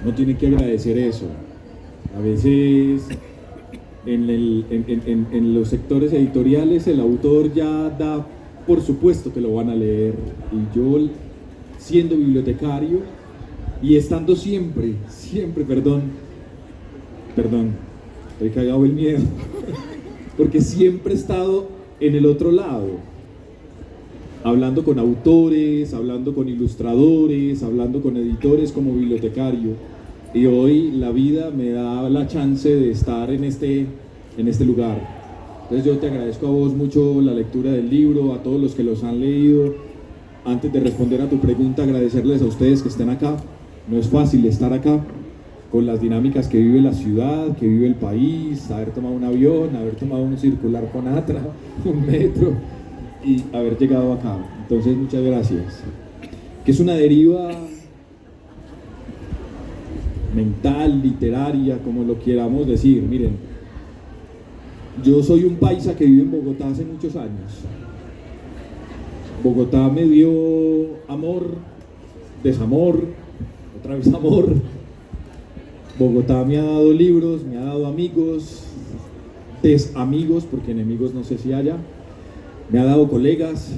no tiene que agradecer eso. A veces en los sectores editoriales el autor ya da por supuesto que lo van a leer, y yo, siendo bibliotecario y estando siempre, estoy cagado el miedo, porque siempre he estado en el otro lado, hablando con autores, hablando con ilustradores, hablando con editores como bibliotecario, y hoy la vida me da la chance de estar en este lugar. Entonces yo te agradezco a vos mucho la lectura del libro, a todos los que los han leído. Antes de responder a tu pregunta, agradecerles a ustedes que estén acá. No es fácil estar acá, con las dinámicas que vive la ciudad, que vive el país, haber tomado un avión, haber tomado un circular con Atra, un metro, y haber llegado acá. Entonces, muchas gracias. Que es una deriva mental, literaria, como lo queramos decir. Miren, yo soy un paisa que vive en Bogotá hace muchos años. Bogotá me dio amor, desamor, otra vez amor. Bogotá me ha dado libros, me ha dado amigos, desamigos, porque enemigos no sé si haya. Me ha dado colegas.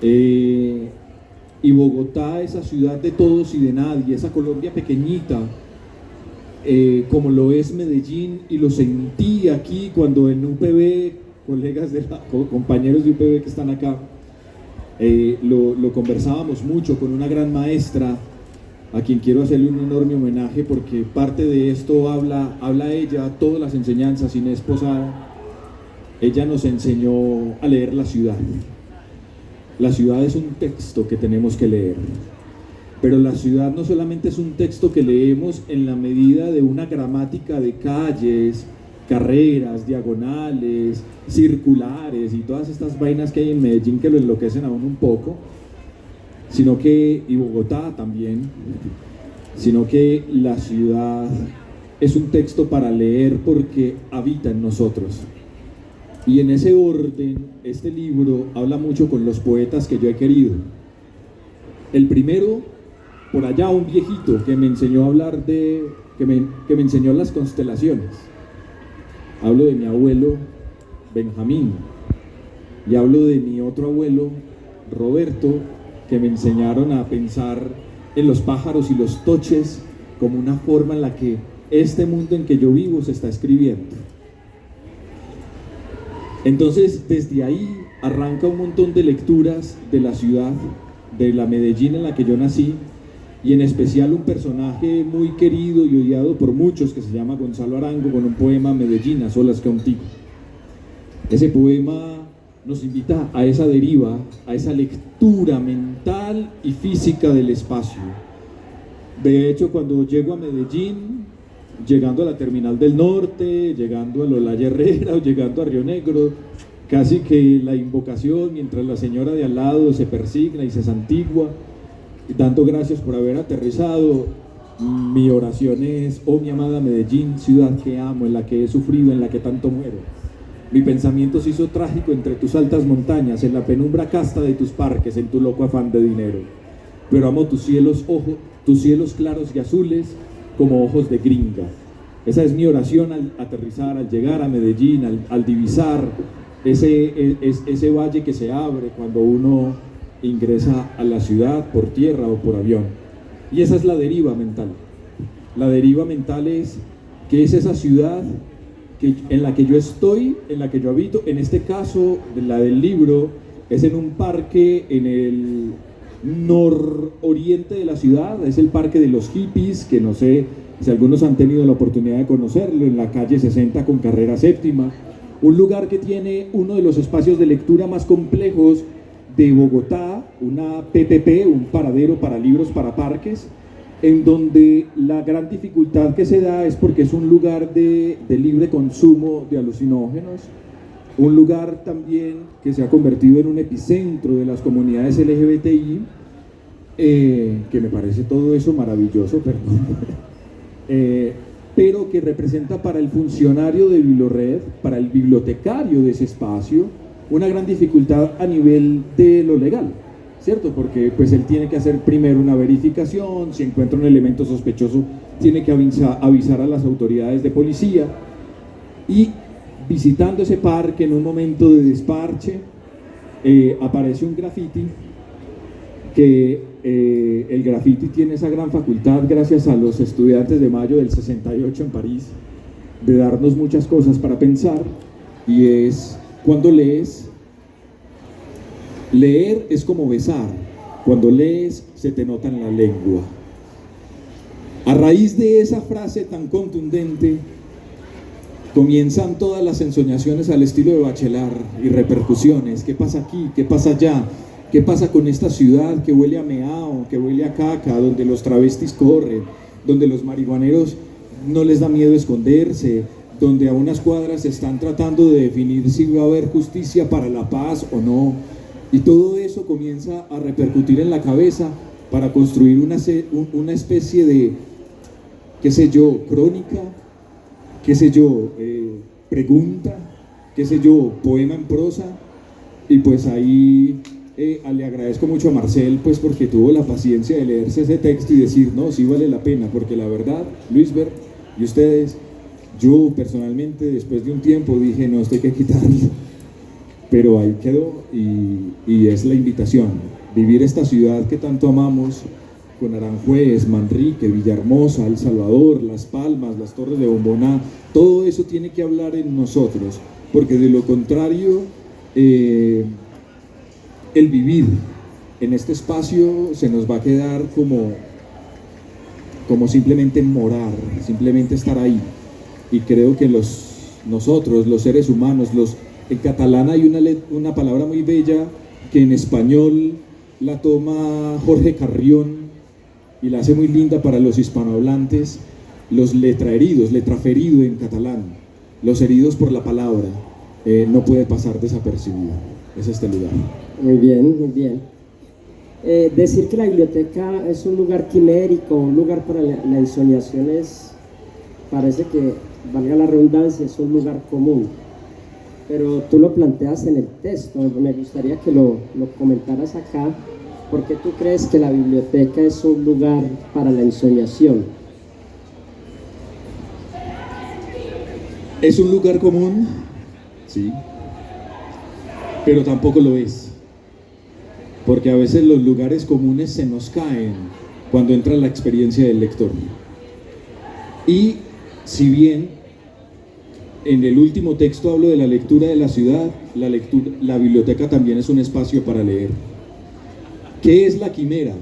Y Bogotá, esa ciudad de todos y de nadie, esa Colombia pequeñita, como lo es Medellín, y lo sentí aquí cuando en UPB, compañeros de UPB que están acá, lo conversábamos mucho con una gran maestra, a quien quiero hacerle un enorme homenaje, porque parte de esto habla ella, todas las enseñanzas. Inés Posada, ella nos enseñó a leer la ciudad. La ciudad es un texto que tenemos que leer. Pero la ciudad no solamente es un texto que leemos en la medida de una gramática de calles, carreras, diagonales, circulares y todas estas vainas que hay en Medellín que lo enloquecen a uno un poco, sino que, y Bogotá también, sino que la ciudad es un texto para leer porque habita en nosotros. Y en ese orden, este libro habla mucho con los poetas que yo he querido. El primero, por allá, un viejito que me enseñó a hablar que me enseñó las constelaciones. Hablo de mi abuelo Benjamín, y hablo de mi otro abuelo Roberto, que me enseñaron a pensar en los pájaros y los toches como una forma en la que este mundo en que yo vivo se está escribiendo. Entonces, desde ahí arranca un montón de lecturas de la ciudad, de la Medellín en la que yo nací, y en especial un personaje muy querido y odiado por muchos que se llama Gonzalo Arango, con un poema Medellín, a solas contigo. Ese poema nos invita a esa deriva, a esa lectura mental y física del espacio. De hecho, cuando llego a Medellín, llegando a la Terminal del Norte, llegando a Olaya Herrera o llegando a Río Negro, casi que la invocación, mientras la señora de al lado se persigna y se santigua, dando gracias por haber aterrizado, mi oración es: oh mi amada Medellín, ciudad que amo, en la que he sufrido, en la que tanto muero. Mi pensamiento se hizo trágico entre tus altas montañas, en la penumbra casta de tus parques, en tu loco afán de dinero. Pero amo tus cielos claros y azules como ojos de gringa. Esa es mi oración al aterrizar, al llegar a Medellín, al divisar ese valle que se abre cuando uno ingresa a la ciudad por tierra o por avión. Y esa es la deriva mental. La deriva mental es que es esa ciudad en la que yo estoy, en la que yo habito. En este caso, la del libro, es en un parque en el nororiente de la ciudad. Es el parque de los hippies, que no sé si algunos han tenido la oportunidad de conocerlo, en la calle 60 con carrera séptima. Un lugar que tiene uno de los espacios de lectura más complejos de Bogotá, una PPP, un paradero para libros para parques, en donde la gran dificultad que se da es porque es un lugar de libre consumo de alucinógenos, un lugar también que se ha convertido en un epicentro de las comunidades LGBTI, que me parece todo eso maravilloso, pero que representa para el funcionario de Bibliored, para el bibliotecario de ese espacio, una gran dificultad a nivel de lo legal. ¿cierto? Porque pues él tiene que hacer primero una verificación, si encuentra un elemento sospechoso, tiene que avisar a las autoridades de policía, y visitando ese parque en un momento de desparche, aparece un graffiti que el graffiti tiene esa gran facultad, gracias a los estudiantes de mayo del 68 en París, de darnos muchas cosas para pensar, y es cuando lees. Leer es como besar, cuando lees se te nota en la lengua. A raíz de esa frase tan contundente, comienzan todas las ensoñaciones al estilo de Bachelard y repercusiones. ¿Qué pasa aquí? ¿Qué pasa allá? ¿Qué pasa con esta ciudad que huele a meao, que huele a caca, donde los travestis corren, donde los marihuaneros no les da miedo esconderse, donde a unas cuadras están tratando de definir si va a haber justicia para la paz o no? Y todo eso comienza a repercutir en la cabeza para construir una especie de, qué sé yo, crónica, qué sé yo, pregunta, qué sé yo, poema en prosa. Y pues ahí le agradezco mucho a Marcel, pues porque tuvo la paciencia de leerse ese texto y decir, no, sí vale la pena, porque la verdad, Luisbert y ustedes, yo personalmente después de un tiempo dije, no, esto hay que quitarlo. Pero ahí quedó, y es la invitación, vivir esta ciudad que tanto amamos, con Aranjuez, Manrique, Villahermosa, El Salvador, Las Palmas, las Torres de Bomboná, todo eso tiene que hablar en nosotros, porque de lo contrario, el vivir en este espacio se nos va a quedar como simplemente morar, simplemente estar ahí. Y creo que nosotros, los seres humanos, en catalán hay una palabra muy bella que en español la toma Jorge Carrión y la hace muy linda para los hispanohablantes, los letraheridos, letraferido en catalán, los heridos por la palabra, no puede pasar desapercibido. Es este lugar. Muy bien, muy bien. Decir que la biblioteca es un lugar quimérico, un lugar para la ensoñación, parece que, valga la redundancia, es un lugar común. Pero tú lo planteas en el texto, me gustaría que lo comentaras acá. ¿Por qué tú crees que la biblioteca es un lugar para la ensoñación? ¿Es un lugar común? Sí. Pero tampoco lo es. Porque a veces los lugares comunes se nos caen cuando entra la experiencia del lector. Y si bien en el último texto hablo de la lectura de la ciudad, la biblioteca también es un espacio para leer. ¿Qué es la quimera?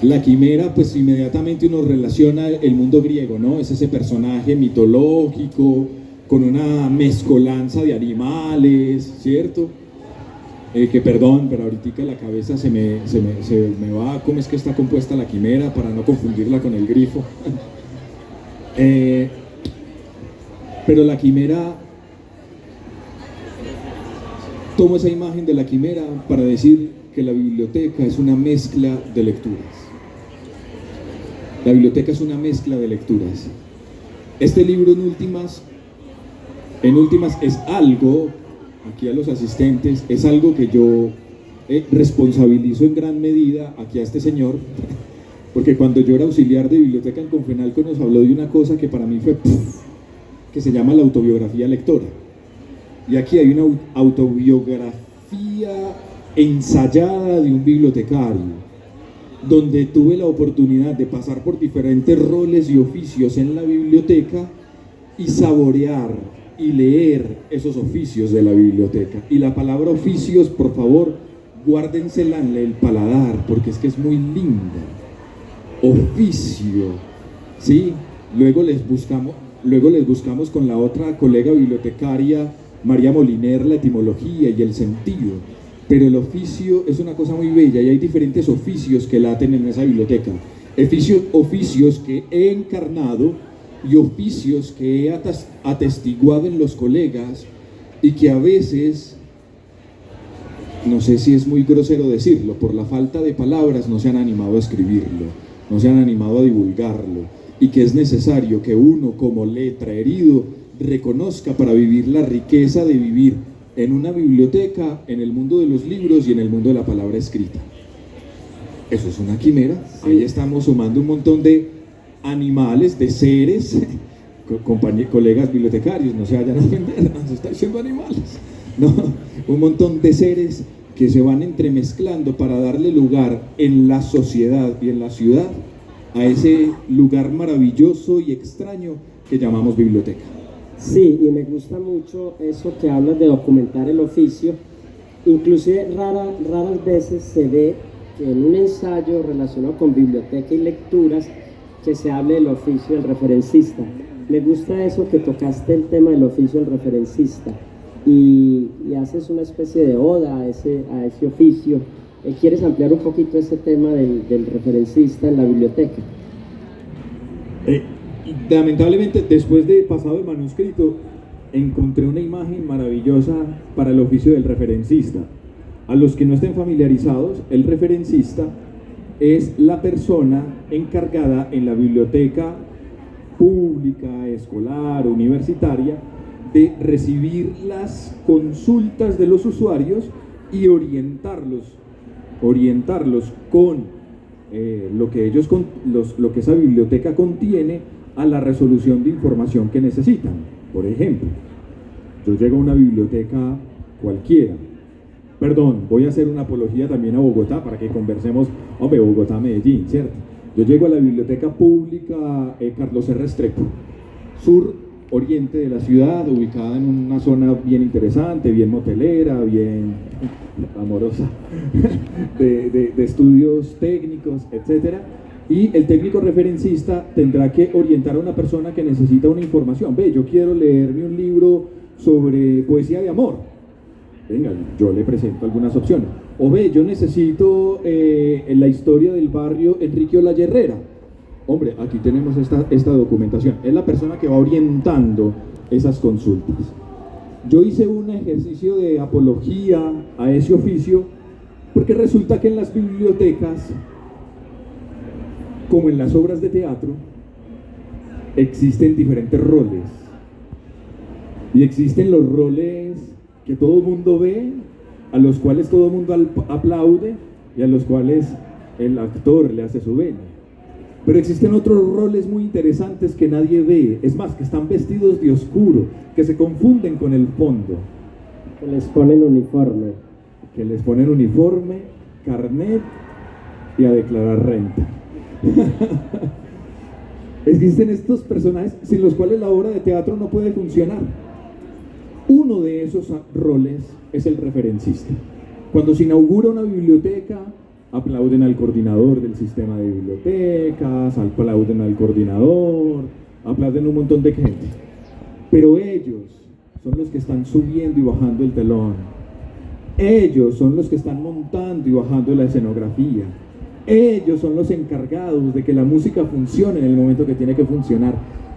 La quimera, pues inmediatamente uno relaciona el mundo griego, ¿no? Es ese personaje mitológico, con una mezcolanza de animales, ¿cierto? Que perdón, pero ahorita la cabeza se me va, ¿cómo es que está compuesta la quimera? Para no confundirla con el grifo. Pero la quimera, tomo esa imagen de la quimera para decir que la biblioteca es una mezcla de lecturas. La biblioteca es una mezcla de lecturas. Este libro en últimas es algo, aquí a los asistentes, es algo que yo responsabilizo en gran medida aquí a este señor, porque cuando yo era auxiliar de biblioteca en Confenalco nos habló de una cosa que para mí fue que se llama la autobiografía lectora. Y aquí hay una autobiografía ensayada de un bibliotecario, donde tuve la oportunidad de pasar por diferentes roles y oficios en la biblioteca y saborear y leer esos oficios de la biblioteca. Y la palabra oficios, por favor, guárdensela en el paladar, porque es que es muy linda. Oficio, ¿sí? Luego les buscamos con la otra colega bibliotecaria, María Moliner, la etimología y el sentido. Pero el oficio es una cosa muy bella y hay diferentes oficios que laten en esa biblioteca. Oficios que he encarnado y oficios que he atestiguado en los colegas y que a veces, no sé si es muy grosero decirlo, por la falta de palabras no se han animado a escribirlo, no se han animado a divulgarlo, y que es necesario que uno como letra herido reconozca para vivir la riqueza de vivir en una biblioteca, en el mundo de los libros y en el mundo de la palabra escrita. Eso es una quimera. Sí. Ahí estamos sumando un montón de animales, de seres, colegas bibliotecarios, no se vayan a ofender, no se están diciendo animales, no, un montón de seres que se van entremezclando para darle lugar en la sociedad y en la ciudad a ese lugar maravilloso y extraño que llamamos biblioteca. Sí, y me gusta mucho eso que hablas de documentar el oficio. Inclusive raras veces se ve que en un ensayo relacionado con biblioteca y lecturas que se hable del oficio del referencista. Me gusta eso que tocaste el tema del oficio del referencista y haces una especie de oda a ese oficio. ¿Quieres ampliar un poquito ese tema del referencista en la biblioteca? Lamentablemente, después de pasado el manuscrito, encontré una imagen maravillosa para el oficio del referencista. A los que no estén familiarizados, el referencista es la persona encargada en la biblioteca pública, escolar, universitaria, de recibir las consultas de los usuarios y orientarlos con lo que esa biblioteca contiene a la resolución de información que necesitan. Por ejemplo, yo llego a una biblioteca cualquiera, voy a hacer una apología también a Bogotá para que conversemos, Bogotá, Medellín, ¿cierto? Yo llego a la biblioteca pública Carlos R. Restrepo, sur oriente de la ciudad, ubicada en una zona bien interesante, bien motelera, bien amorosa, de estudios técnicos, etcétera. Y el técnico referencista tendrá que orientar a una persona que necesita una información. Yo quiero leerme un libro sobre poesía de amor. Venga, yo le presento algunas opciones. O yo necesito la historia del barrio Enrique Olaya Herrera. Aquí tenemos esta documentación. Es la persona que va orientando esas consultas. Yo hice un ejercicio de apología a ese oficio porque resulta que en las bibliotecas, como en las obras de teatro, existen diferentes roles. Y existen los roles que todo el mundo ve, a los cuales todo el mundo aplaude y a los cuales el actor le hace su venia. Pero existen otros roles muy interesantes que nadie ve, es más, que están vestidos de oscuro, que se confunden con el fondo. Que les ponen uniforme. Carnet y a declarar renta. Existen estos personajes sin los cuales la obra de teatro no puede funcionar. Uno de esos roles es el referencista. Cuando se inaugura una biblioteca, aplauden al coordinador del sistema de bibliotecas, aplauden al coordinador, aplauden un montón de gente. Pero ellos son los que están subiendo y bajando el telón. Ellos son los que están montando y bajando la escenografía. Ellos son los encargados de que la música funcione en el momento que tiene que funcionar.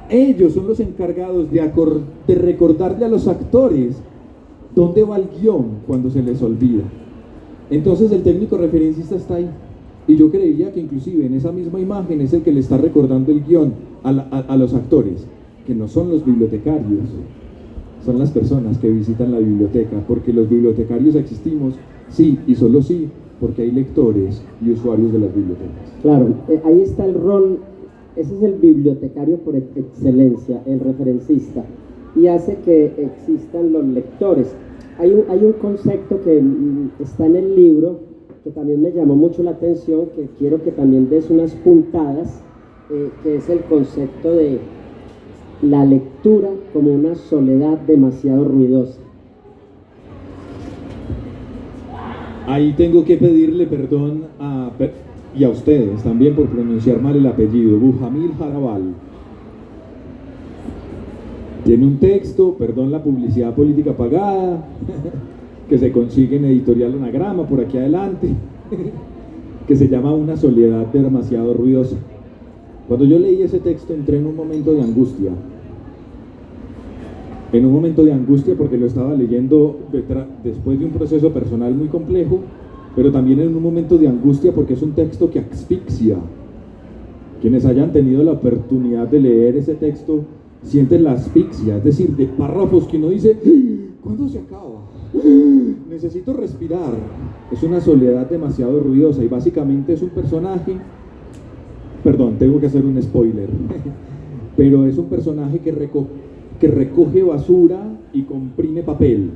Ellos son los encargados de recordarle a los actores dónde va el guión cuando se les olvida. Entonces el técnico referencista está ahí. Y yo creería que inclusive en esa misma imagen es el que le está recordando el guión a los actores, que no son los bibliotecarios, son las personas que visitan la biblioteca, porque los bibliotecarios existimos, sí, y solo sí, porque hay lectores y usuarios de las bibliotecas. Claro, ahí está el rol, ese es el bibliotecario por excelencia, el referencista, y hace que existan los lectores. Hay un concepto que está en el libro que también me llamó mucho la atención, que quiero que también des unas puntadas, que es el concepto de la lectura como una soledad demasiado ruidosa. Ahí tengo que pedirle perdón y a ustedes también por pronunciar mal el apellido, Bujamil Jarabal. Tiene un texto, perdón la publicidad política pagada, que se consigue en Editorial Anagrama por aquí adelante, que se llama Una soledad demasiado ruidosa. Cuando yo leí ese texto entré en un momento de angustia. Porque lo estaba leyendo después de un proceso personal muy complejo, pero también en un momento de angustia porque es un texto que asfixia. Quienes hayan tenido la oportunidad de leer ese texto sienten la asfixia, es decir, de párrafos que uno dice, ¿cuándo se acaba? necesito respirar. Es una soledad demasiado ruidosa y básicamente es un personaje, perdón, tengo que hacer un spoiler, pero es un personaje que recoge basura y comprime papel,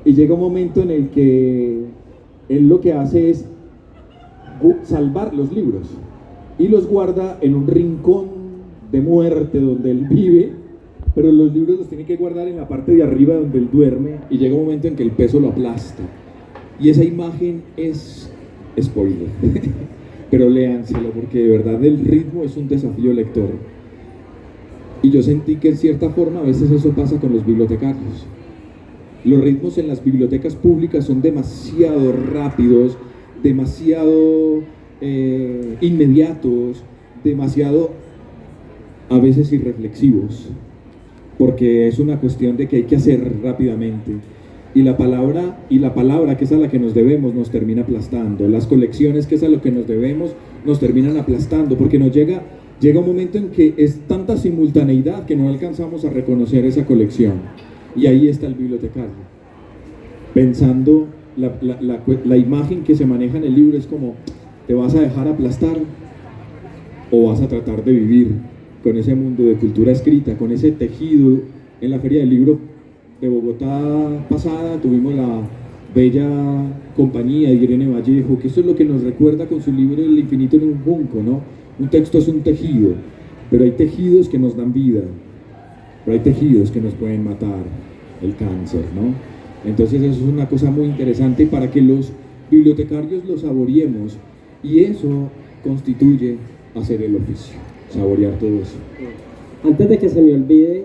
y llega un momento en el que él lo que hace es salvar los libros y los guarda en un rincón de muerte donde él vive, pero los libros los tiene que guardar en la parte de arriba donde él duerme, y llega un momento en que el peso lo aplasta, y esa imagen es spoiler. Pero léanselo, porque de verdad el ritmo es un desafío lector. Y yo sentí que en cierta forma a veces eso pasa con los bibliotecarios. Los ritmos en las bibliotecas públicas son demasiado rápidos, demasiado inmediatos, demasiado a veces irreflexivos, porque es una cuestión de que hay que hacer rápidamente. Y la palabra, que es a la que nos debemos, nos termina aplastando. Las colecciones, que es a lo que nos debemos, nos terminan aplastando, porque llega un momento en que es tanta simultaneidad que no alcanzamos a reconocer esa colección. Y ahí está el bibliotecario, pensando, la imagen que se maneja en el libro es como, ¿te vas a dejar aplastar o vas a tratar de vivir con ese mundo de cultura escrita, con ese tejido? En la Feria del Libro de Bogotá pasada tuvimos la bella compañía de Irene Vallejo, que eso es lo que nos recuerda con su libro El infinito en un junco, ¿no? Un texto es un tejido, pero hay tejidos que nos dan vida, pero hay tejidos que nos pueden matar, el cáncer, ¿no? Entonces eso es una cosa muy interesante para que los bibliotecarios lo saboreemos, y eso constituye hacer el oficio, saborear todo eso. Antes de que se me olvide,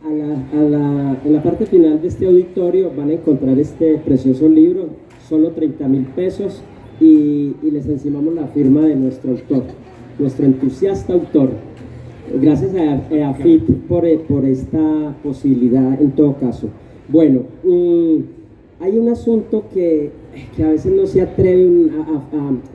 en la parte final de este auditorio van a encontrar este precioso libro, solo 30.000 pesos, y les encimamos la firma de nuestro autor, nuestro entusiasta autor. Gracias a EAFIT por esta posibilidad en todo caso. Bueno, hay un asunto que a veces no se atreven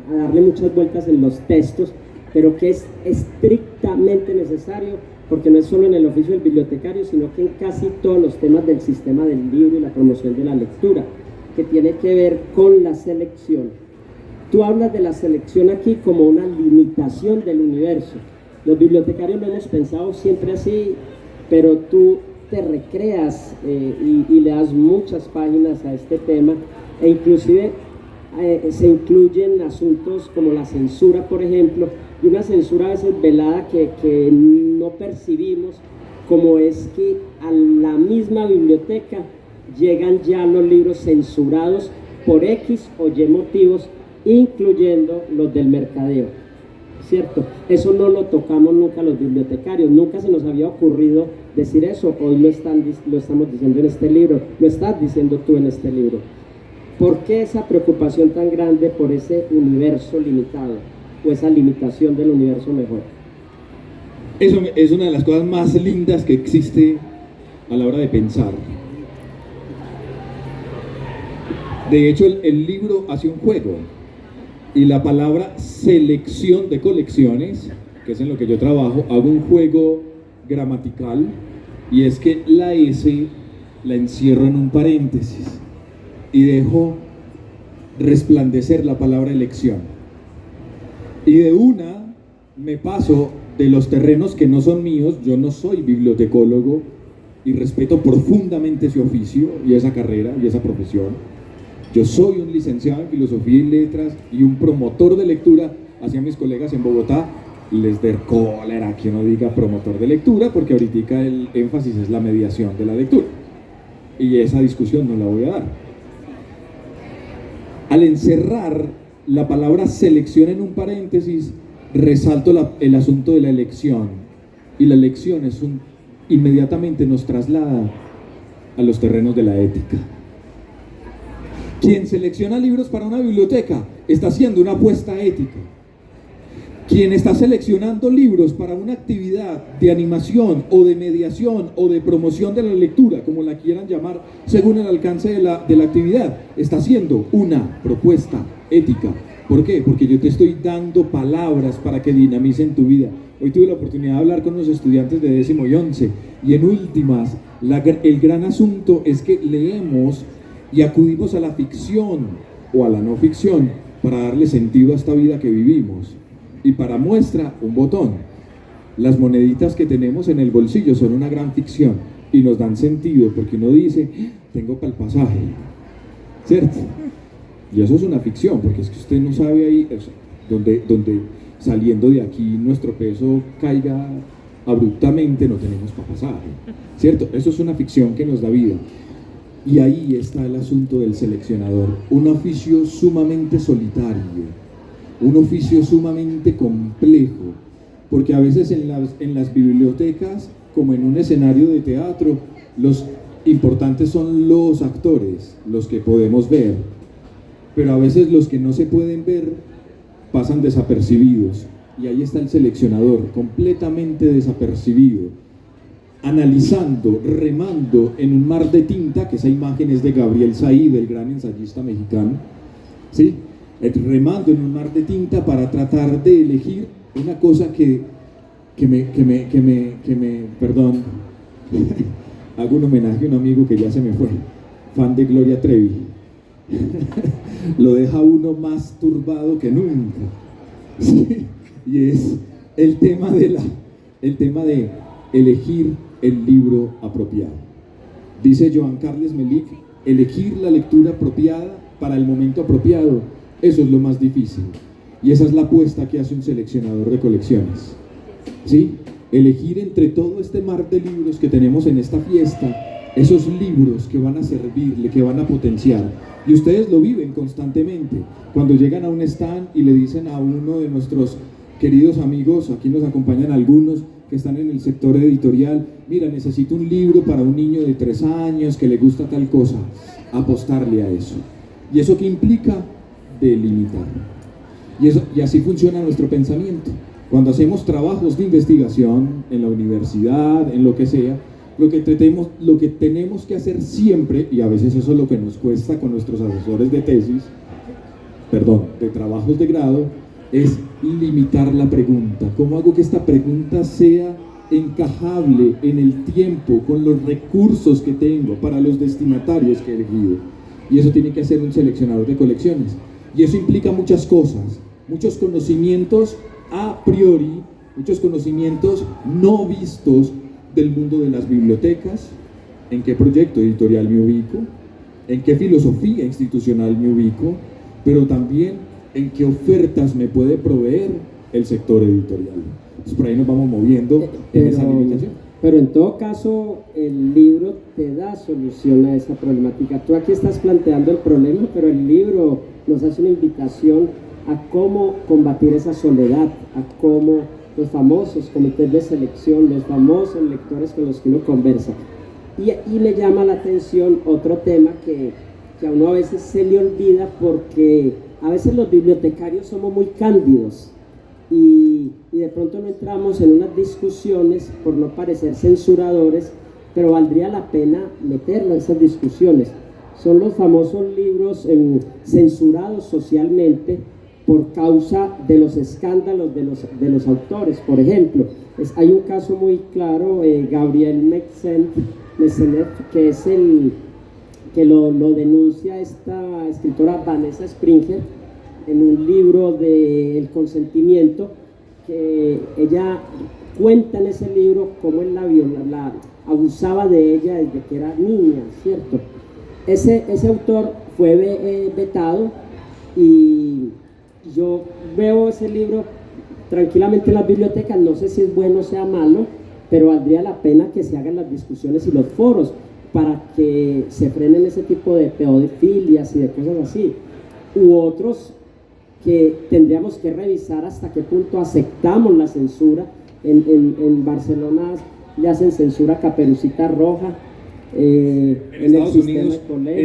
a darle muchas vueltas en los textos, pero que es estrictamente necesario, porque no es solo en el oficio del bibliotecario, sino que en casi todos los temas del sistema del libro y la promoción de la lectura, que tiene que ver con la selección. Tú hablas de la selección aquí como una limitación del universo. Los bibliotecarios lo hemos pensado siempre así, pero tú te recreas y le das muchas páginas a este tema, e inclusive se incluyen asuntos como la censura, por ejemplo, y una censura a veces velada que no percibimos, como es que a la misma biblioteca llegan ya los libros censurados por X o Y motivos, incluyendo los del mercadeo, ¿cierto? Eso no lo tocamos nunca los bibliotecarios, nunca se nos había ocurrido decir eso. Hoy lo estamos diciendo en este libro, lo estás diciendo tú en este libro. ¿Por qué esa preocupación tan grande por ese universo limitado, o esa limitación del universo mejor? Eso es una de las cosas más lindas que existe a la hora de pensar. De hecho, el libro hace un juego, y la palabra selección de colecciones, que es en lo que yo trabajo, hago un juego gramatical, y es que la S la encierro en un paréntesis y dejo resplandecer la palabra elección, y de una me paso de los terrenos que no son míos. Yo no soy bibliotecólogo y respeto profundamente ese oficio y esa carrera y esa profesión. Yo soy un licenciado en Filosofía y Letras y un promotor de lectura. Hacia mis colegas en Bogotá les der cólera que uno diga promotor de lectura, porque ahorita el énfasis es la mediación de la lectura, y esa discusión no la voy a dar. Al encerrar la palabra selección en un paréntesis, resalto el asunto de la elección, y la elección inmediatamente nos traslada a los terrenos de la ética. Quien selecciona libros para una biblioteca está haciendo una apuesta ética. Quien está seleccionando libros para una actividad de animación o de mediación o de promoción de la lectura, como la quieran llamar, según el alcance de la actividad, está haciendo una propuesta ética ¿Por qué? Porque yo te estoy dando palabras para que dinamicen tu vida. Hoy tuve la oportunidad de hablar con los estudiantes de 10º y 11, y en últimas, el gran asunto es que leemos y acudimos a la ficción o a la no ficción para darle sentido a esta vida que vivimos. Y para muestra, un botón. Las moneditas que tenemos en el bolsillo son una gran ficción y nos dan sentido porque uno dice, tengo para el pasaje, ¿cierto? Y eso es una ficción, porque es que usted no sabe ahí, donde saliendo de aquí nuestro peso caiga abruptamente, no tenemos para pasaje, ¿cierto? Eso es una ficción que nos da vida. Y ahí está el asunto del seleccionador, un oficio sumamente solitario, un oficio sumamente complejo, porque a veces en las bibliotecas, como en un escenario de teatro, los importantes son los actores, los que podemos ver, pero a veces los que no se pueden ver pasan desapercibidos, y ahí está el seleccionador, completamente desapercibido, analizando, remando en un mar de tinta, que esa imagen es de Gabriel Said, el gran ensayista mexicano, ¿sí? Remando en un mar de tinta para tratar de elegir una cosa que me perdón, hago un homenaje a un amigo que ya se me fue, fan de Gloria Trevi. Lo deja uno más turbado que nunca, ¿sí? Y es el tema de elegir el libro apropiado. Dice Joan Carles Melic, elegir la lectura apropiada para el momento apropiado, eso es lo más difícil, y esa es la apuesta que hace un seleccionador de colecciones, ¿sí? Elegir entre todo este mar de libros que tenemos en esta fiesta, esos libros que van a servirle, que van a potenciar. Y ustedes lo viven constantemente, cuando llegan a un stand y le dicen a uno de nuestros queridos amigos, aquí nos acompañan algunos que están en el sector editorial, mira, necesito un libro para un niño de 3 años que le gusta tal cosa, apostarle a eso. ¿Y eso qué implica? Delimitar. Y así funciona nuestro pensamiento. Cuando hacemos trabajos de investigación en la universidad, en lo que sea, lo que tenemos que hacer siempre, y a veces eso es lo que nos cuesta con nuestros asesores de tesis, de trabajos de grado, es limitar la pregunta. ¿Cómo hago que esta pregunta sea encajable en el tiempo, con los recursos que tengo para los destinatarios que he elegido? Y eso tiene que hacer un seleccionador de colecciones. Y eso implica muchas cosas, muchos conocimientos a priori, muchos conocimientos no vistos del mundo de las bibliotecas, en qué proyecto editorial me ubico, en qué filosofía institucional me ubico, pero también en qué ofertas me puede proveer el sector editorial. Entonces por ahí nos vamos moviendo en esa limitación. Pero en todo caso, el libro te da solución a esa problemática. Tú aquí estás planteando el problema, pero el libro nos hace una invitación a cómo combatir esa soledad, a cómo los famosos comités de selección, los famosos lectores con los que uno conversa. Y me llama la atención otro tema que a uno a veces se le olvida, porque a veces los bibliotecarios somos muy cándidos y de pronto no entramos en unas discusiones por no parecer censuradores, pero valdría la pena meterlo en esas discusiones. Son los famosos libros censurados socialmente por causa de los escándalos de los autores. Por ejemplo, hay un caso muy claro, Gabriel Mecenet, que es que lo denuncia esta escritora Vanessa Springer en un libro de El consentimiento, que ella cuenta en ese libro cómo él la abusaba de ella desde que era niña, ¿cierto? Ese autor fue vetado, y yo veo ese libro tranquilamente en las bibliotecas. No sé si es bueno o sea malo, pero valdría la pena que se hagan las discusiones y los foros para que se frenen ese tipo de pedofilias y de cosas así, u otros que tendríamos que revisar hasta qué punto aceptamos la censura. En Barcelona le hacen censura a Caperucita Roja. En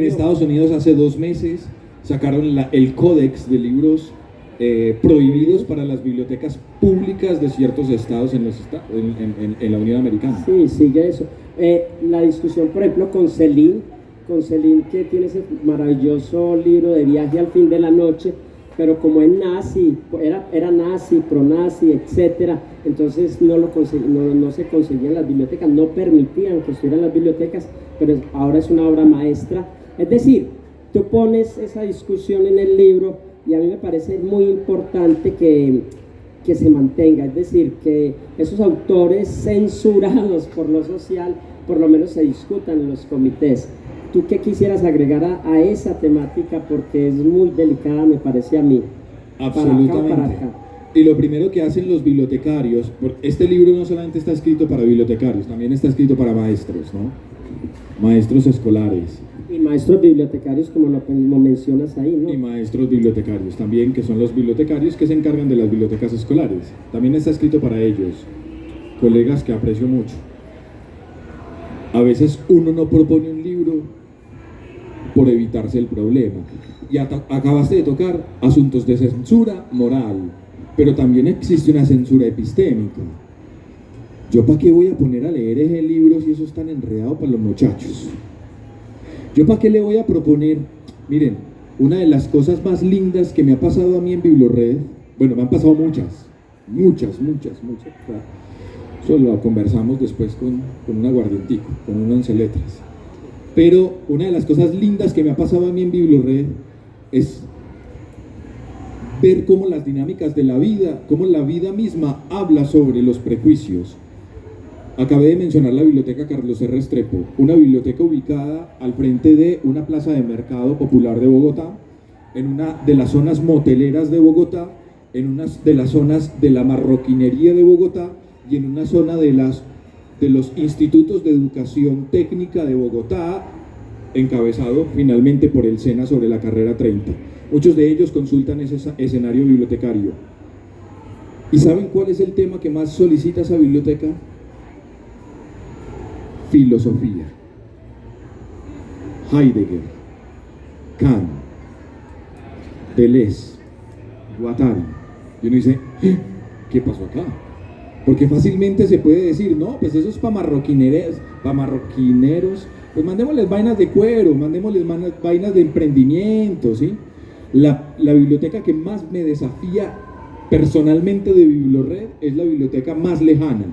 Estados Unidos hace 2 meses sacaron el códex de libros prohibidos para las bibliotecas públicas de ciertos estados en la Unión Americana. Sí, sigue eso. La discusión, por ejemplo, con Celine, que tiene ese maravilloso libro de Viaje al fin de la noche, pero como es nazi, era nazi, pro-nazi, etcétera, entonces no se conseguían las bibliotecas, no permitían que estuvieran las bibliotecas, pero ahora es una obra maestra. Es decir, tú pones esa discusión en el libro y a mí me parece muy importante que se mantenga, es decir, que esos autores censurados por lo social por lo menos se discutan en los comités. ¿Tú qué quisieras agregar a esa temática? Porque es muy delicada, me parece a mí. Absolutamente. Para acá. Y lo primero que hacen los bibliotecarios, porque este libro no solamente está escrito para bibliotecarios, también está escrito para maestros, ¿no? Maestros escolares. Y maestros bibliotecarios, como lo mencionas ahí, ¿no? Y maestros bibliotecarios también, que son los bibliotecarios que se encargan de las bibliotecas escolares. También está escrito para ellos, colegas que aprecio mucho. A veces uno no propone un libro por evitarse el problema. Y acabaste de tocar asuntos de censura moral, pero también existe una censura epistémica. ¿Yo para qué voy a poner a leer ese libro si eso es tan enredado para los muchachos? ¿Yo para qué le voy a proponer? Miren, una de las cosas más lindas que me ha pasado a mí en Biblored, bueno, me han pasado muchas. Eso lo conversamos después con un aguardientico, con un 11 letras. Pero una de las cosas lindas que me ha pasado a mí en Biblored es ver cómo las dinámicas de la vida, cómo la vida misma habla sobre los prejuicios. Acabé de mencionar la biblioteca Carlos R. Restrepo, una biblioteca ubicada al frente de una plaza de mercado popular de Bogotá, en una de las zonas moteleras de Bogotá, en una de las zonas de la marroquinería de Bogotá y en una zona de los institutos de educación técnica de Bogotá, encabezado finalmente por el SENA sobre la carrera 30. Muchos de ellos consultan ese escenario bibliotecario. ¿Y saben cuál es el tema que más solicita esa biblioteca? Filosofía. Heidegger, Kant, Deleuze, Guattari. Y uno dice, ¿qué pasó acá? Porque fácilmente se puede decir, no, pues eso es para marroquineros, pues mandémosles vainas de cuero, mandémosles vainas de emprendimiento, ¿sí? La biblioteca que más me desafía personalmente de Biblored es la biblioteca más lejana.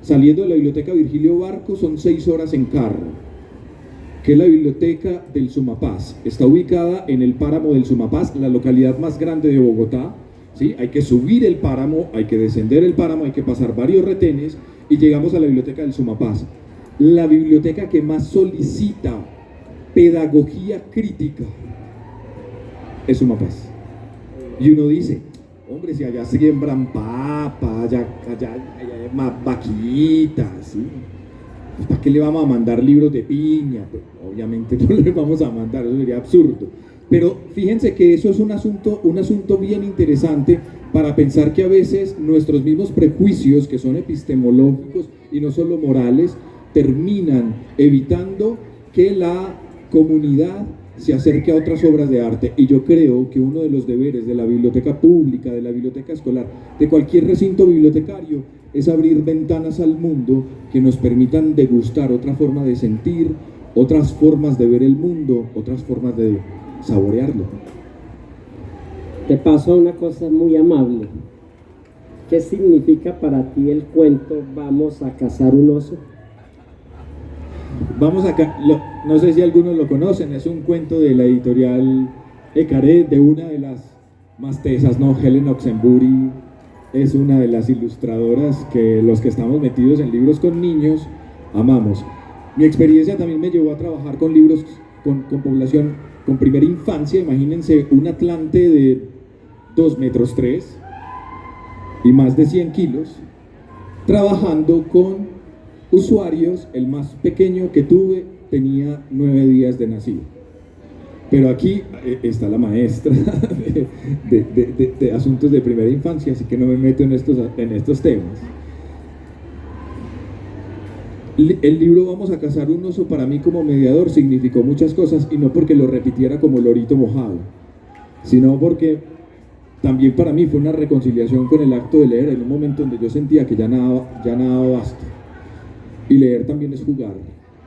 Saliendo de la biblioteca Virgilio Barco son 6 horas en carro, que es la biblioteca del Sumapaz. Está ubicada en el páramo del Sumapaz, la localidad más grande de Bogotá, ¿sí? Hay que subir el páramo, hay que descender el páramo, hay que pasar varios retenes y llegamos a la biblioteca del Sumapaz. La biblioteca que más solicita pedagogía crítica es Sumapaz. Y uno dice, hombre, si allá siembran papa, allá hay más vaquitas, ¿sí? ¿Para qué le vamos a mandar libros de piña? Pues, obviamente no le vamos a mandar, eso sería absurdo. Pero fíjense que eso es un asunto bien interesante para pensar que a veces nuestros mismos prejuicios, que son epistemológicos y no solo morales, terminan evitando que la comunidad se acerque a otras obras de arte. Y yo creo que uno de los deberes de la biblioteca pública, de la biblioteca escolar, de cualquier recinto bibliotecario, es abrir ventanas al mundo que nos permitan degustar otra forma de sentir, otras formas de ver el mundo, otras formas de saborearlo. Te paso una cosa muy amable. ¿Qué significa para ti el cuento Vamos a cazar un oso? No sé si algunos lo conocen, es un cuento de la editorial Ecaret, de una de las más tesas, ¿no? Helen Oxenbury es una de las ilustradoras que los que estamos metidos en libros con niños amamos. Mi experiencia también me llevó a trabajar con libros con población con primera infancia. Imagínense un atlante de 2,3 metros y más de 100 kilos, trabajando con usuarios. El más pequeño que tuve tenía 9 días de nacido. Pero aquí está la maestra de asuntos de primera infancia, así que no me meto en estos temas. El libro Vamos a cazar un oso para mí como mediador significó muchas cosas, y no porque lo repitiera como lorito mojado, sino porque también para mí fue una reconciliación con el acto de leer en un momento donde yo sentía que ya nada basta. Y leer también es jugar,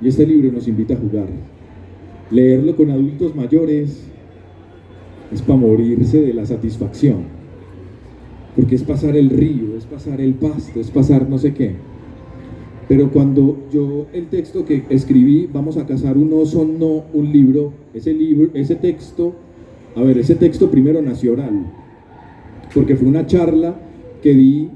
y este libro nos invita a jugar. Leerlo con adultos mayores es para morirse de la satisfacción, porque es pasar el río, es pasar el pasto, es pasar no sé qué. Pero cuando yo el texto que escribí, Vamos a cazar un oso, no un libro, ese texto primero nació oral, porque fue una charla que di,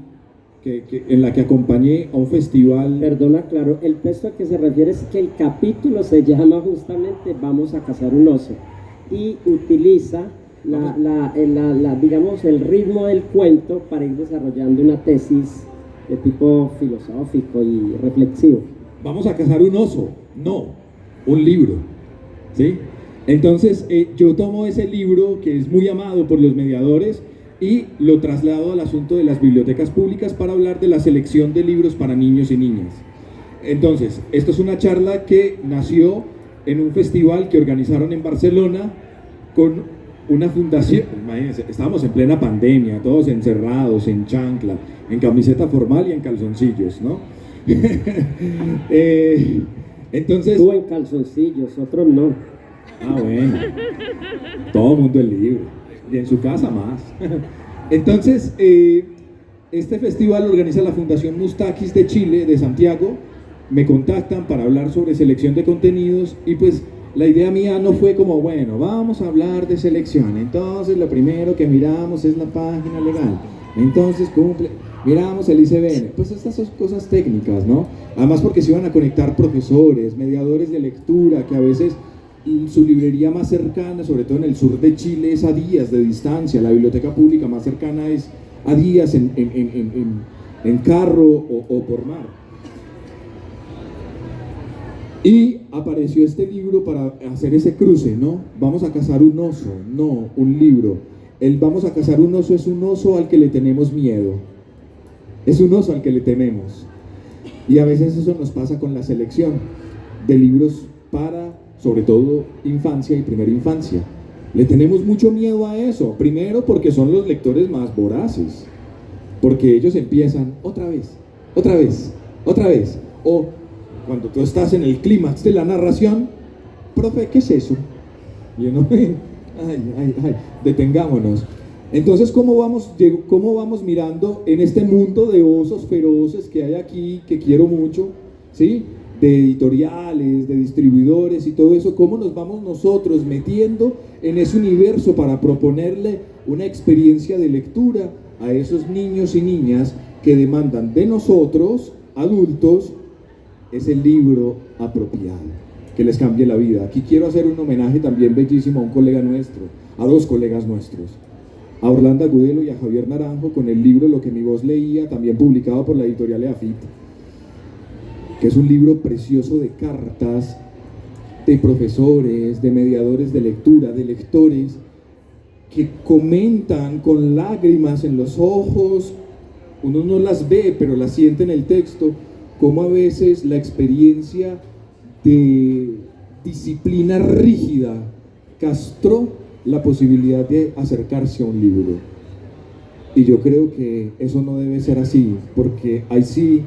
en la que acompañé a un festival. Perdona, claro, el texto a que se refiere es que el capítulo se llama justamente Vamos a cazar un oso y utiliza digamos, el ritmo del cuento para ir desarrollando una tesis de tipo filosófico y reflexivo. Vamos a cazar un oso, no un libro, ¿sí? Entonces yo tomo ese libro que es muy amado por los mediadores y lo traslado al asunto de las bibliotecas públicas para hablar de la selección de libros para niños y niñas. Entonces, esto es una charla que nació en un festival que organizaron en Barcelona con una fundación. Imagínense, estábamos en plena pandemia, todos encerrados, en chancla, en camiseta formal y en calzoncillos, ¿no? Entonces... Tú en calzoncillos, otros no. Ah, bueno. Todo el mundo es libre. Y en su casa más. Entonces, este festival lo organiza la Fundación Mustakis de Chile, de Santiago. Me contactan para hablar sobre selección de contenidos y pues la idea mía no fue como, bueno, vamos a hablar de selección. Entonces, lo primero que miramos es la página legal. Entonces, miramos el ICBN. Pues estas son cosas técnicas, ¿no? Además porque se iban a conectar profesores, mediadores de lectura, que a veces su librería más cercana, sobre todo en el sur de Chile, es a días de distancia. La biblioteca pública más cercana es a días en carro o por mar. Y apareció este libro para hacer ese cruce, ¿no? Vamos a cazar un oso, no un libro. El Vamos a cazar un oso es un oso al que le tenemos miedo. Es un oso al que le tememos. Y a veces eso nos pasa con la selección de libros para, sobre todo, infancia y primera infancia. Le tenemos mucho miedo a eso. Primero porque son los lectores más voraces. Porque ellos empiezan otra vez, otra vez, otra vez. O cuando tú estás en el clímax de la narración, profe, ¿qué es eso? Y uno, detengámonos. Entonces, ¿cómo vamos mirando en este mundo de osos feroces que hay aquí, que quiero mucho, ¿sí? De editoriales, de distribuidores y todo eso, cómo nos vamos nosotros metiendo en ese universo para proponerle una experiencia de lectura a esos niños y niñas que demandan de nosotros, adultos, ese libro apropiado, que les cambie la vida? Aquí quiero hacer un homenaje también bellísimo a un colega nuestro, a dos colegas nuestros, a Orlando Agudelo y a Javier Naranjo, con el libro Lo que mi voz leía, también publicado por la editorial Eafit, que es un libro precioso de cartas de profesores, de mediadores de lectura, de lectores, que comentan con lágrimas en los ojos, uno no las ve, pero las siente en el texto, cómo a veces la experiencia de disciplina rígida castró la posibilidad de acercarse a un libro. Y yo creo que eso no debe ser así, porque ahí sí,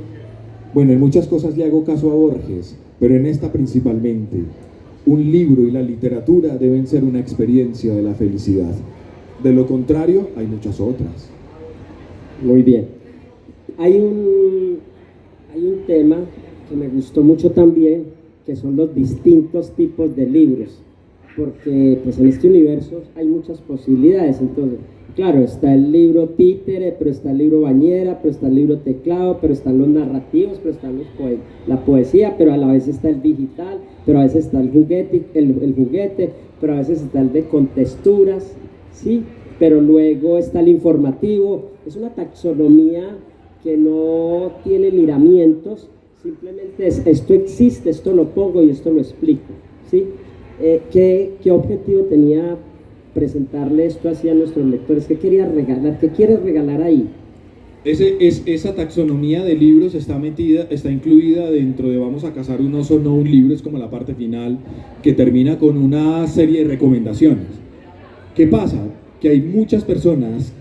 bueno, en muchas cosas le hago caso a Borges, pero en esta principalmente, un libro y la literatura deben ser una experiencia de la felicidad. De lo contrario, hay muchas otras. Muy bien. Hay un tema que me gustó mucho también, que son los distintos tipos de libros, porque pues en este universo hay muchas posibilidades. Entonces, claro, está el libro títere, pero está el libro bañera, pero está el libro teclado, pero están los narrativos, pero están la poesía, pero a la vez está el digital, pero a veces está el juguete, pero a veces está el de contexturas, ¿sí? Pero luego está el informativo. Es una taxonomía que no tiene miramientos, simplemente es esto existe, esto lo pongo y esto lo explico, ¿sí? ¿Qué objetivo tenía presentarle esto así a nuestros lectores? ¿Qué quería regalar? ¿Qué quieres regalar ahí? Esa taxonomía de libros está incluida dentro de Vamos a cazar un oso, no un libro. Es como la parte final que termina con una serie de recomendaciones. ¿Qué pasa? Que hay muchas personas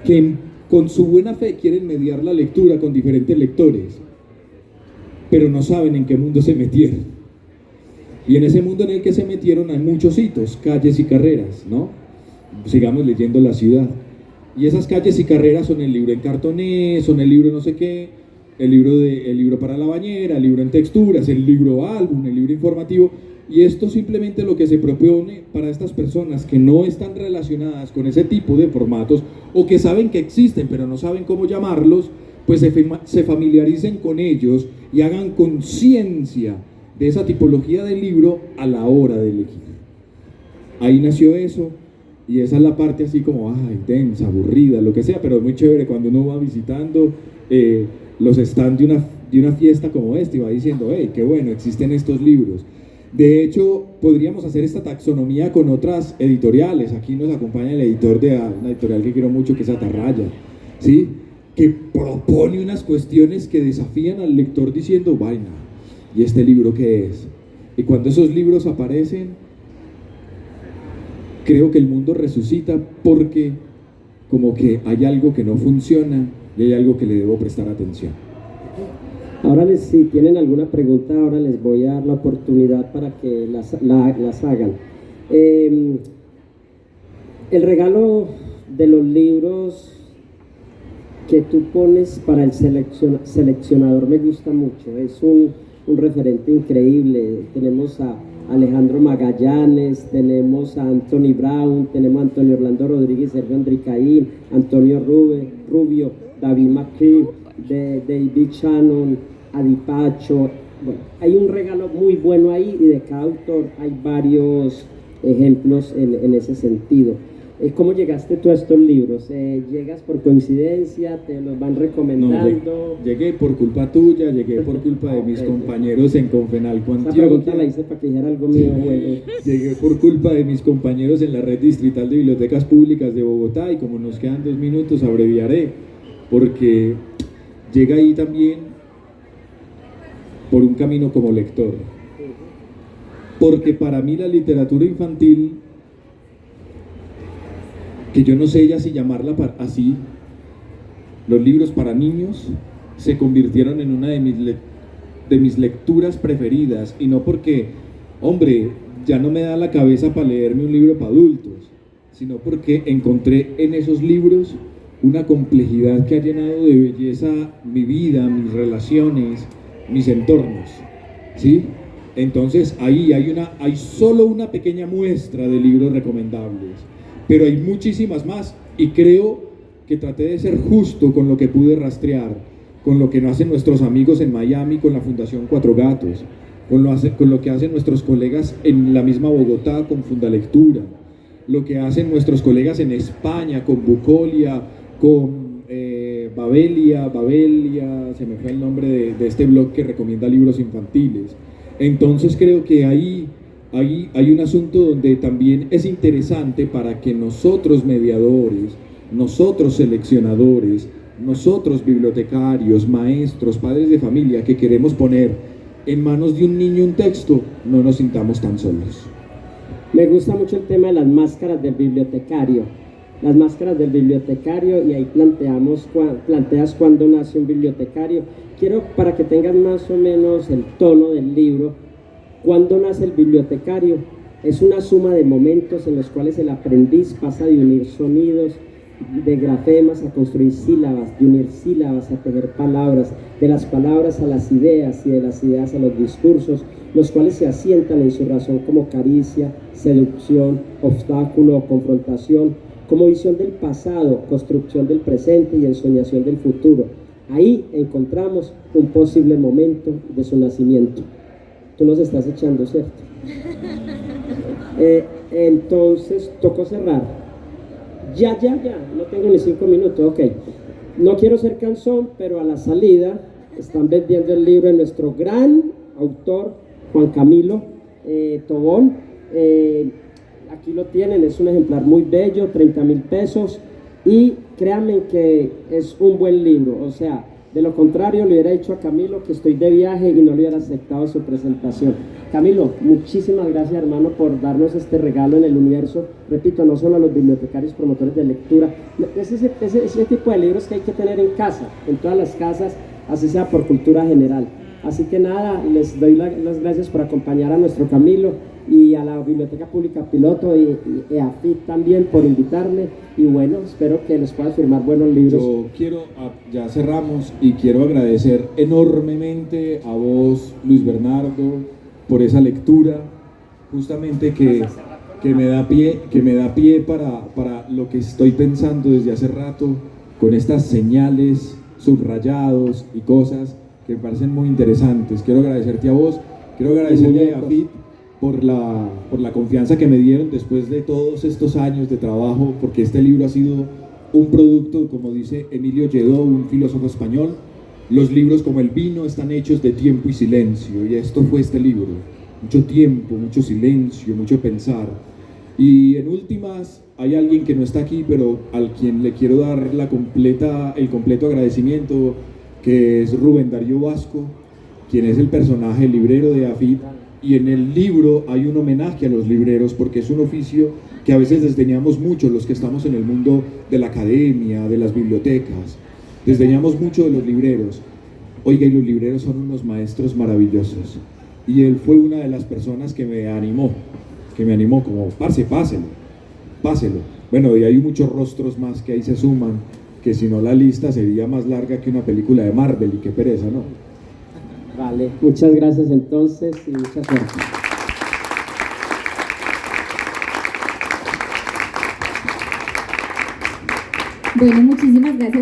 que con su buena fe quieren mediar la lectura con diferentes lectores, pero no saben en qué mundo se metieron. Y en ese mundo en el que se metieron hay muchos hitos, calles y carreras, ¿no? sigamos leyendo la ciudad. Y esas calles y carreras son el libro en cartoné, son el libro no sé qué, el libro para la bañera, el libro en texturas, el libro álbum, el libro informativo. Y esto simplemente lo que se propone para estas personas que no están relacionadas con ese tipo de formatos o que saben que existen pero no saben cómo llamarlos, pues se familiaricen con ellos y hagan conciencia de esa tipología del libro a la hora de elegir. Ahí nació eso. Y esa es la parte así como, ay, densa, aburrida, lo que sea, pero es muy chévere cuando uno va visitando los stands de una fiesta como esta y va diciendo, hey, qué bueno, existen estos libros. De hecho, podríamos hacer esta taxonomía con otras editoriales. Aquí nos acompaña el editor de una editorial que quiero mucho, que es Atarraya, ¿sí? Que propone unas cuestiones que desafían al lector diciendo, vaina, ¿y este libro qué es? Y cuando esos libros aparecen, creo que el mundo resucita porque como que hay algo que no funciona y hay algo que le debo prestar atención. Ahora, si tienen alguna pregunta, ahora les voy a dar la oportunidad para que las hagan. El regalo de los libros que tú pones para el seleccionador me gusta mucho, es un referente increíble. Tenemos a Alejandro Magallanes, tenemos a Anthony Brown, tenemos a Antonio Orlando Rodríguez, Sergio Andricaín, Antonio Rubio, David McKee, David Shannon, Adipacho. Bueno, hay un regalo muy bueno ahí y de cada autor hay varios ejemplos en ese sentido. ¿Cómo llegaste tú a estos libros? ¿Llegas por coincidencia? ¿Te los van recomendando? No, llegué por culpa tuya, llegué por culpa de mis compañeros en Confenalco Antioquia. Esa pregunta la hice para que dijera algo mío. Bueno. Llegué por culpa de mis compañeros en la Red Distrital de Bibliotecas Públicas de Bogotá y como nos quedan 2 minutos abreviaré, porque llega ahí también por un camino como lector. Porque para mí la literatura infantil, que yo no sé ya si llamarla así, los libros para niños se convirtieron en una de mis lecturas preferidas, y no porque, hombre, ya no me da la cabeza para leerme un libro para adultos, sino porque encontré en esos libros una complejidad que ha llenado de belleza mi vida, mis relaciones, mis entornos, ¿sí? Entonces ahí hay solo una pequeña muestra de libros recomendables, pero hay muchísimas más, y creo que traté de ser justo con lo que pude rastrear, con lo que no hacen nuestros amigos en Miami con la Fundación Cuatro Gatos, con lo que hacen nuestros colegas en la misma Bogotá con Fundalectura, lo que hacen nuestros colegas en España con Bucolia, con Babelia, se me fue el nombre de este blog que recomienda libros infantiles. Entonces creo que ahí hay un asunto donde también es interesante para que nosotros mediadores, nosotros seleccionadores, nosotros bibliotecarios, maestros, padres de familia que queremos poner en manos de un niño un texto, no nos sintamos tan solos. Me gusta mucho el tema de las máscaras del bibliotecario. Las máscaras del bibliotecario, y ahí planteas cuándo nace un bibliotecario. Quiero, para que tengan más o menos el tono del libro, ¿cuándo nace el bibliotecario? Es una suma de momentos en los cuales el aprendiz pasa de unir sonidos, de grafemas a construir sílabas, de unir sílabas a tejer palabras, de las palabras a las ideas y de las ideas a los discursos, los cuales se asientan en su razón como caricia, seducción, obstáculo o confrontación, como visión del pasado, construcción del presente y ensoñación del futuro. Ahí encontramos un posible momento de su nacimiento. Tú nos estás echando, ¿cierto? Entonces, tocó cerrar. Ya, no tengo ni 5 minutos, ok. No quiero ser cansón, pero a la salida están vendiendo el libro de nuestro gran autor, Juan Camilo Tobón. Aquí lo tienen, es un ejemplar muy bello, 30.000 pesos, y créanme que es un buen libro. O sea, de lo contrario le hubiera dicho a Camilo que estoy de viaje y no le hubiera aceptado su presentación. Camilo, muchísimas gracias, hermano, por darnos este regalo en el universo. Repito, no solo a los bibliotecarios promotores de lectura, es ese tipo de libros que hay que tener en casa, en todas las casas, así sea por cultura general. Así que nada, les doy las gracias por acompañar a nuestro Camilo y a la Biblioteca Pública Piloto y a FIT también por invitarme. Y bueno, espero que les pueda firmar buenos libros. Yo quiero, ya cerramos, y quiero agradecer enormemente a vos, Luis Bernardo, por esa lectura, justamente que me da pie para lo que estoy pensando desde hace rato, con estas señales, subrayados y cosas que me parecen muy interesantes. Quiero agradecerte a vos, quiero agradecerle a FIT por la confianza que me dieron después de todos estos años de trabajo, porque este libro ha sido un producto, como dice Emilio Lledó, un filósofo español. Los libros, como el vino, están hechos de tiempo y silencio, y esto fue este libro. Mucho tiempo, mucho silencio, mucho pensar. Y en últimas, hay alguien que no está aquí, pero al quien le quiero dar el completo agradecimiento, que es Rubén Darío Vasco, quien es el personaje, el librero de AFIT. Y en el libro hay un homenaje a los libreros, porque es un oficio que a veces desdeñamos mucho los que estamos en el mundo de la academia, de las bibliotecas. Desdeñamos mucho de los libreros. Oiga, y los libreros son unos maestros maravillosos. Y él fue una de las personas que me animó como, parce, páselo. Bueno, y hay muchos rostros más que ahí se suman, que si no la lista sería más larga que una película de Marvel, y qué pereza, ¿no? Vale, muchas gracias entonces y mucha suerte. Bueno, muchísimas gracias.